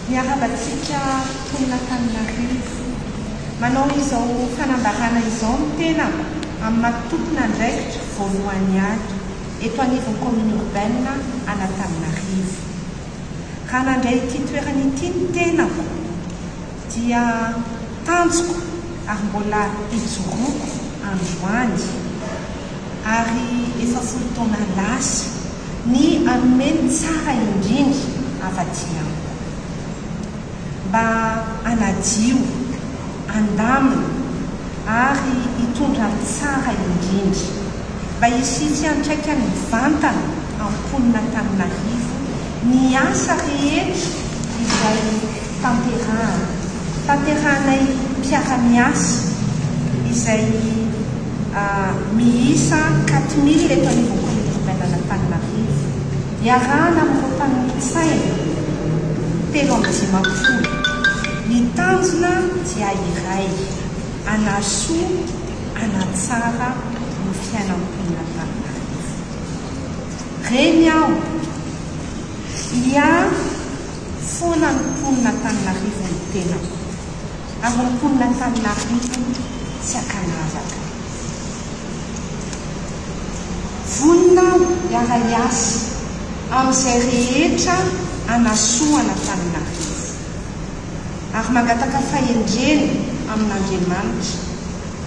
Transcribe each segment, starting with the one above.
miarabatsika tonona Antananarivo manao izao fanambarana izao ny tena amin'ny matokona andraikitra voalohany ato eto anivon'ny commune urbaine Antananarivo. Raha nandray ity toerana ity ny tenako dia tanjoko ary mbola ijoroako androany ary efa 10 taona lasa ny ameny tsara indrindra afaty amiko mba anadio andamina ary hitondra tsara indrindra mba hisitsy antraika ny vantana amponina Antananarivo ny asa rehetra izay tanterahanay mpiara-miasa izay miisa 4000 eto anivon'ny commune Antananarivo iarahana amin'ireo mpanorotsaina 7 ny tanjona dia iray anasoa anatsara ny fiainam-ponina Antananarivo. Reny aho ia foana ny mponina Antananarivo ny tenako ary ny mponina Antananarivo tsy akanavaka. Vonina iara-iasa amin'izay rehetra anasoana Antananarivo ary mangataka fahendrena amin'Andriamanitra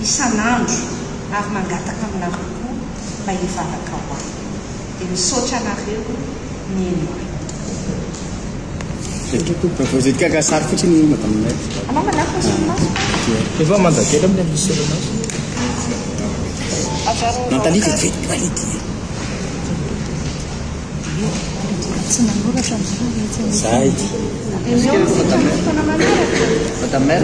isan'andro ary mangataka aminareo koa mba hivavaka ho ahy. Dia misaotra anareo ny enoa. Vous êtes qu'à Gassar, faut-il nous mettre en net? Alors, maintenant, il faut se mettre. Il faut m'en dire, comme d'habitude, sur le match. Nathalie, c'est fait qualité. Ça a été. Faut ta mère.